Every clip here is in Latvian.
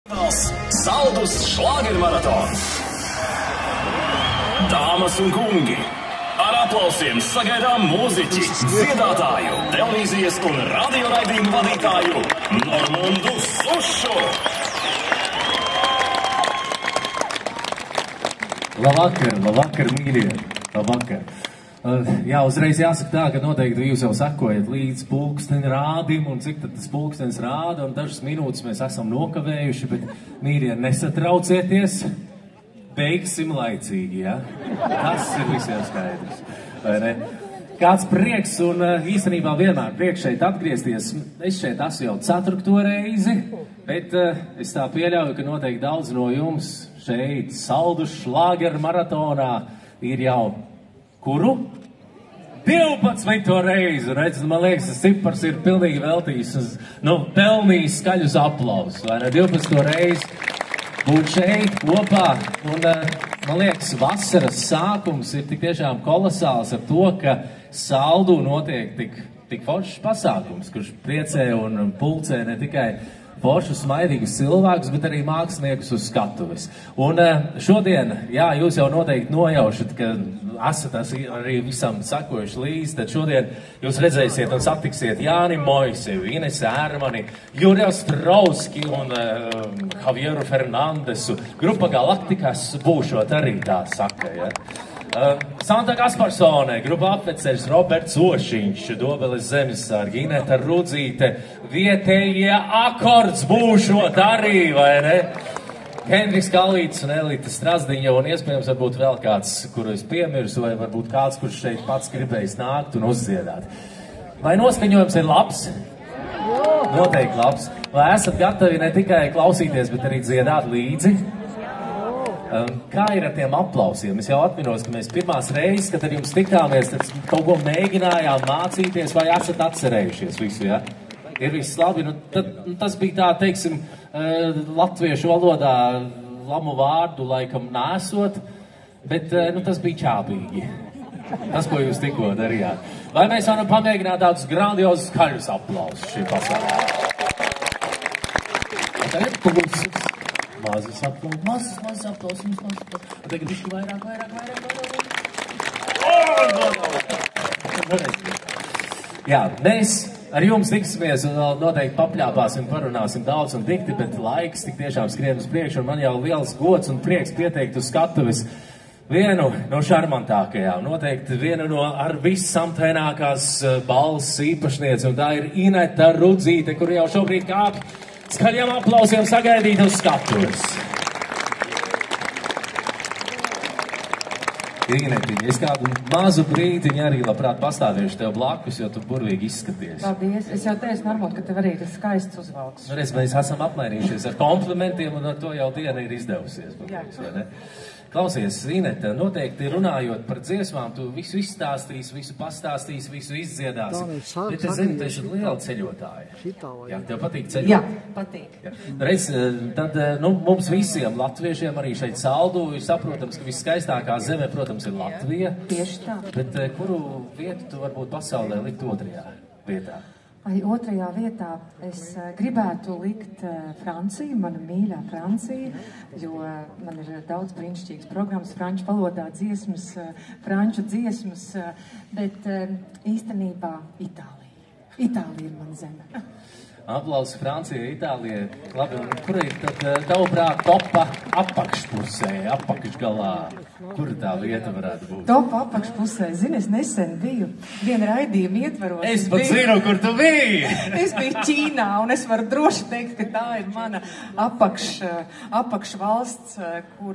Saldus šlāgermaratons. Dāmas un kungi, ar aplausiem sagaidām mūziķi, dziedātāju, televīzijas un radioraidījumu vadītāju Normundu Sušu. Labvakar, mīļie. Labvakar. Jā, uzreiz jāsaka tā, ka noteikti jūs jau sekojat līdz pulksteni rādim, un cik tad tas pulkstenis rāda, un dažas minūtes mēs esam nokavējuši, bet, mīļie, nesatraucieties, beigsim laicīgi, ja? Tas ir visiem skaidrs, vai ne? Kāds prieks, un īstenībā vienmēr prieks šeit atgriezties. Es šeit esmu jau 4. reizi, bet es tā pieļauju, ka noteikti daudz no jums šeit Saldus šlāgermaratonā ir jau kuru? 12. reizi, redz, man liekas, tas cipars ir pilnīgi veltījis, pelnījis skaļus aplausus, vai ne? 12. reizi būt šeit kopā, un man liekas, vasaras sākums ir tik tiešām kolosāls ar to, ka Saldū notiek tik foršs pasākums, kurš priecē un pulcē ne tikai foršus, smaidīgus cilvēkus, bet arī māksliniekus uz skatuves. Un šodien, jā, jūs jau noteikti nojaušat, ka esat arī visam sakojuši līdzi, tad šodien jūs redzēsiet un satiksiet Jāni Moiseju, Inesu Ērmani, Juriju Strauski un Javieru Fernandesu. Grupa Galaktikas būšot arī tā saka, ja? Santa Gasparsone, grupa apveceļs Roberts Ošiņš, Dobeles Zemesargi, Ineta Rudzīte, vietējie akords būšot arī, vai ne? Henriks Kalīts un Elita Strasdiņa, un iespējams varbūt vēl kāds, kuru es piemirsu, vai varbūt kāds, kurš šeit pats gribējis nākt un uzdziedāt. Vai noskaņojums ir labs? Noteikti labs. Vai esat gatavi ne tikai klausīties, bet arī dziedāt līdzi? Kā ir ar tiem aplausiem? Es jau atminos, ka mēs pirmās reizes, kad ar jums tikāmies, tad kaut ko mēģinājām mācīties, vai esat atcerējušies visu, ja? Ir viss labi, tas bija tā, teiksim, latviešu valodā lamu vārdu laikam nesot, bet tas bija čābīgi. Tas, ko jūs tikko darījāt. Vai mēs varam pamēģināt tādus grandiozus skaļus aplausus šī pasaulē? Mazas aplausus. Tagad visu vairāk. Jā, mēs ar jums tiksimies un vēl noteikti papļāpāsim, parunāsim daudz un dikti, bet laiks tik tiešām skrien uz priekšu, un man jau liels gods un prieks pieteikt uz skatuves vienu no šarmantākajām, noteikti vienu no ar vissamtainākās balss īpašniece, un tā ir Ineta Rudzīte, kur jau šobrīd kāp skaļiem aplausiem sagaidīt uz skatuves. Inetiņa, es kādu mazu brītiņu arī labprāt pastāvēšu tev blakus, jo tu burvīgi izskaties. Paldies. Es jau teicu, Normund, ka tev arī ir skaists uzvalks. Reiz mēs esam apmainījušies ar komplimentiem, un ar to jau diena ir izdevusies. Būs, vai ne? Klausies, Ineta, noteikti runājot par dziesmām, tu visu izstāstīsi, visu pastāstīsi, visu izdziedāsi. Bet es zinu, tu esi liela ceļotāja. Jā, tev patīk ceļot? Jā, patīk. Jā. Reiz, tad mums visiem latviešiem arī šeit Saldū ir saprotams, ka viskaistākā zeme, protams, ir Latvija. Tieši tā. Bet kuru vietu tu varbūt pasaulē likt 2. vietā? 2. vietā es gribētu likt Franciju, mana mīļā Francija, jo man ir daudz brīnišķīgas programmas, franču valodā dziesmas, franču dziesmas, bet īstenībā Itālija. Itālija ir mana zeme. Aplausi Francijai, Itālijai. Labi, un kur ir tad tavuprāt topa apakšpusē, apakšgalā? Kur tā vieta varētu būt? Topa apakšpusē. Zini, es nesen biju viena raidījuma ietvaros. Es pat zinu, kur tu biji! Es biju Ķīnā, un es varu droši teikt, ka tā ir mana apakšvalsts, kur...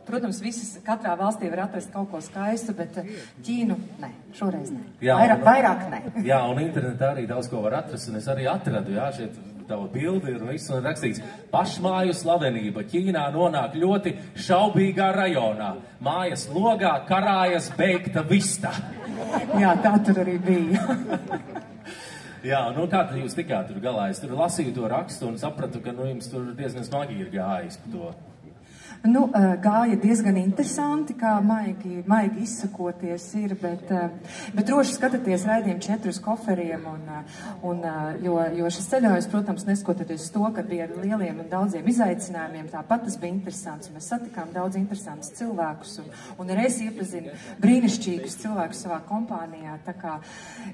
protams, katrā valstī var atrast kaut ko skaistu, bet Ķīnu, nē, šoreiz nē. Jā, vairāk nē. Jā, un internetā arī daudz ko var atrast, un es arī atradu, jā, šeit tava bildi ir un viss, un rakstīts, pašmāju slavenība Ķīnā nonāk ļoti šaubīgā rajonā. Mājas logā karājas beigta vista. Jā, tā tur arī bija. Jā, kā tad jūs tikāt tur galā? Es tur lasīju to rakstu un sapratu, ka jums tur diezgan smagi ir gājis par to. Nu, gāja diezgan interesanti, kā maigi izsakoties ir, bet droši skatāties raidījumu 4 koferiem, jo šis ceļojums, protams, neskoties to, ka bija ar lieliem un daudziem izaicinājumiem, tāpat tas bija interesants, un mēs satikām daudz interesantus cilvēkus, un arī es iepazinu brīnišķīgus cilvēkus savā kompānijā, tā kā,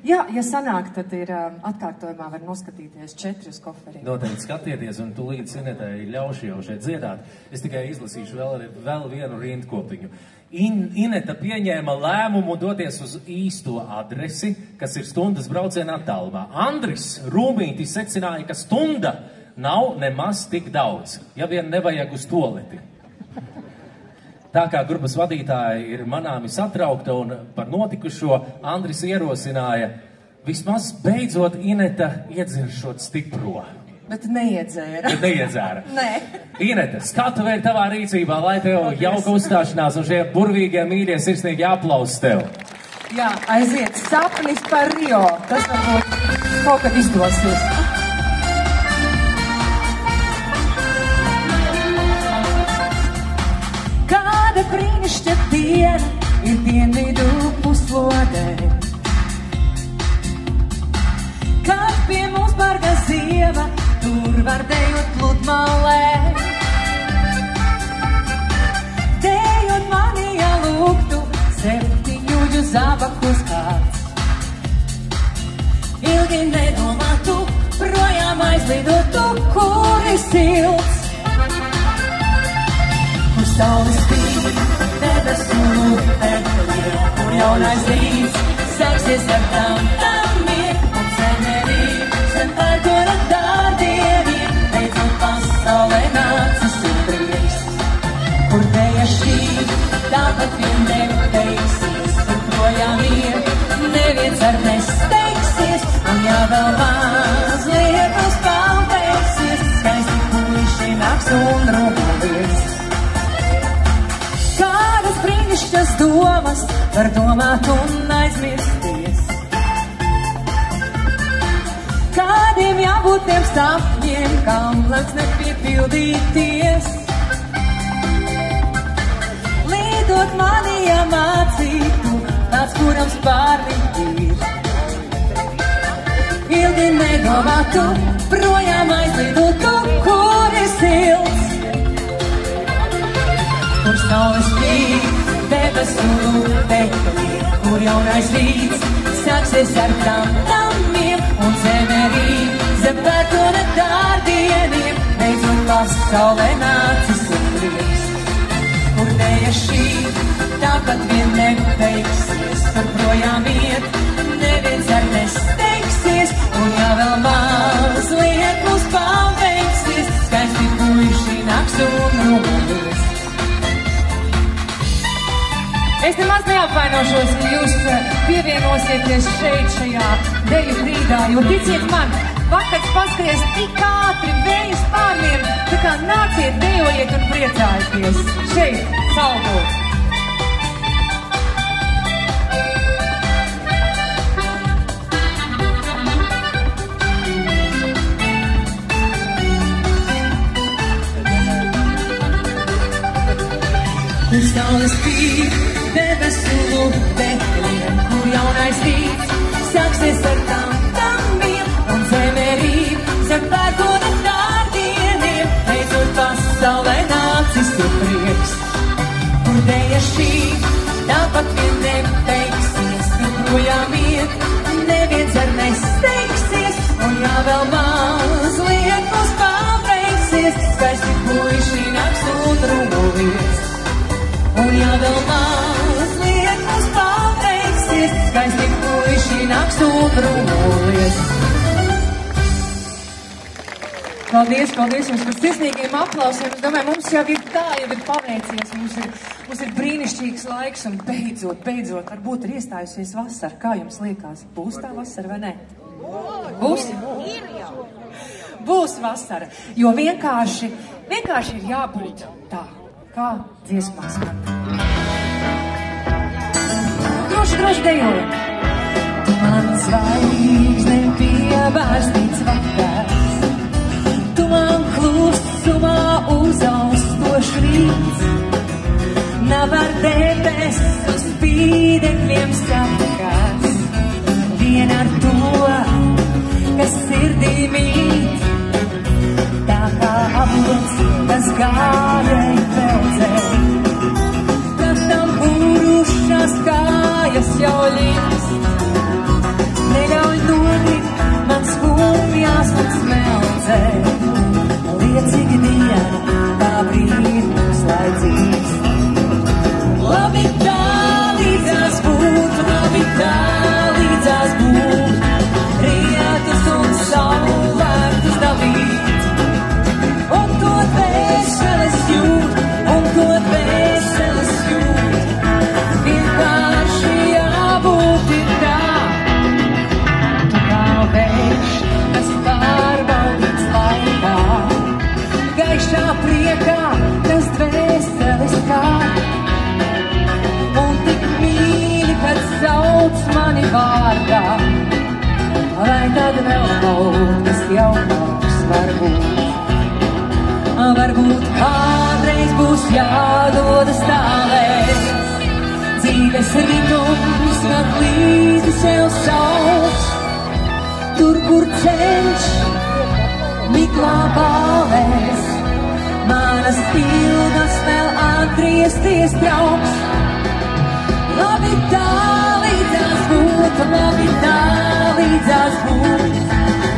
jā, ja sanāk, tad ir atkārtojumā var noskatīties 4 koferiem. Noteikti skatieties, un tūlīt Sinetai ļaušu jau šeit dziedāt. Es tikai izlasīšu vēl vienu rindkopiņu. Ineta pieņēma lēmumu doties uz īsto adresi, kas ir stundas brauciena attālumā. Andris Rūmīti secināja, ka stunda nav nemaz tik daudz, ja vien nevajag uz toleti. Tā kā grupas vadītāji ir manāmi satraukta un par notikušo, Andris ierosināja vismaz beidzot Ineta iedziršot stipro. Bet neiedzēra. Nē. Ineta, skatuve ir tavā rīcībā, lai tev jauka uzstāšanās un šie burvīgie mīļie sirsnīgi aplausi tev. Jā, aiziet sapnis par Rio. Tas varbūt kaut kad izdosies. Kāda brīnišķa diena ir dienvidu puslodē. Kad pie mums barga ziema, tur vardējot pludmalē. Dējot mani jālūgtu, 7 zābakus kāds. Ilgi nedomātu, projām aizlidotu, kur ir silts. Kur saules spīd, debesu lūpēļiem, kur jaunais rīts sāksies ar tam ir, un zemerīt, zem pērkona dārdieniem, beidzot pasaulē nācis ir prieks. Kur dēja šī, tāpat vien neteiksies, tur projām ir, neviens ar nesteigsies, un ja vēl mazliet uz paveiksies, skaisti puiši nāks un rūpēs. Kādas brīnišķas domas var domāt un aizmirsties. Kādiem jābūt tiem sapņiem, kam lēks nepiepildīties. Līdot mani jāmācītu, tāds, kuram spārni ir. Ilgi nedomātu, projām aizlidotu, kur ir silts. Kur saules spīd, debesu lūpēļiem, kur jaunais rīts sāksies ar tamiem, un zemerīt, zem pērkona dārdieniem, beidzot pasaulē nācis ir prieks. Kur dēja šī, tāpat vien neteiksies, tur projām iet, neviens ar nesteigsies, un ja vēl mazliet mums paveiksies, skaisti puiši nāks un rūpēs. Es nemaz neapvainošos, ka jūs pievienosieties šajā deju brīdā, jo ticiet man, vakars paskries tik ātri vējas pārniem, tā kā nāciet, dejojiet un priecājieties. Šeit, salvot! Kur saules spīd, debesu lūpēļiem, kur jaunais rīts sāksies ar tamiem, un zemerīt, zem pērkona dārdieniem, beidzot pasaulē nācis ir prieks. Kur dēja šī, tāpat vien neteiksies, tur projām iet, neviens ar nesteigsies, un ja vēl mazliet mums paveiksies, skaisti puiši nāks un rūpēs. Un ja vēl mazliet mums paveiksies, skaisti puiši nāks un rūpēs. Paldies jums par sirsnīgiem aplausiem. Es domāju, mums jau ir paveicies, mums ir brīnišķīgs laiks un beidzot, varbūt ir iestājusies vasara. Kā jums liekas? Būs tā vasara vai ne? Būs? Būs vasara, jo vienkārši ir jābūt tā. Kā dziesmās man. Droši dejojam. Tu man zvaigzne piebārstīts vakars, tu man klusumā uzaustošs rīts, nav ar debesis uz spīdekļiem satikās. Vien ar to, kas sirdī mīt, tā kā avots, kas gājēji peldzē. Kas tam purušās kājas jau līdz, neļauj nodrikt man skumjās un smeldzē. Liecīgi diena, tā brīnums lai dzīvs. Labi tā līdzās būt, labi tā līdzās būt, rietus un saulēktus dalīt. Un to dvēseles jūt, un to dvēseles jūt, vienkārši jābūt ir tā. Tu kā vējš, kas pārbaudīts laikā, gaišā priekā, kas dvēseles kā. Un tik mīļi, kad sauc mani vārdā, vai tad vēl kaut kas jaunāks varbūt. Varbūt kādreiz būs jādodas tālēs, dzīves ritums man līdzi sev sauc. Tur, kur ceļš miklā bālēs, manas ilgas vēl atgriezties trauks. Labi tā līdzās būt, labi tā līdzās būt,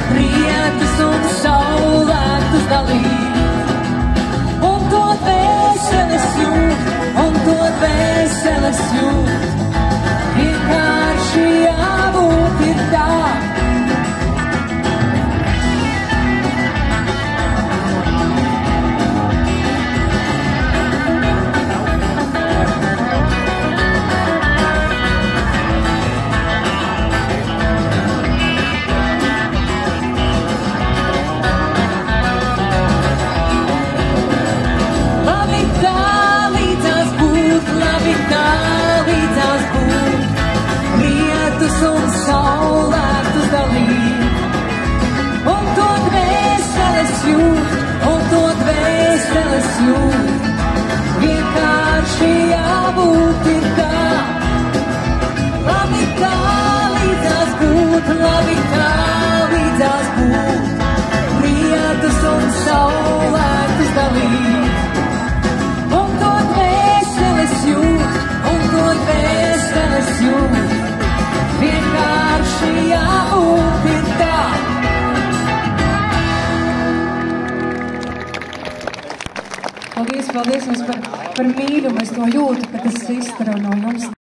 priekus un saulēktus dalīt. Un to dvēseles jūt, un to dvēseles jūt, vienkārši jābūt ir tā. Un saulēktus dalīt. Un to dvēseles jūt, un to dvēseles jūt, vienkārši jābūt ir tā. Labi tā līdzās būt, labi tā līdzās būt, prietus un saulēktus dalīt. Un to dvēseles jūt, un to dvēseles jūt, vienkārši jābūt ir tā. Paldies jums par mīļumu, es to jūtu, ka tas izskara no jums.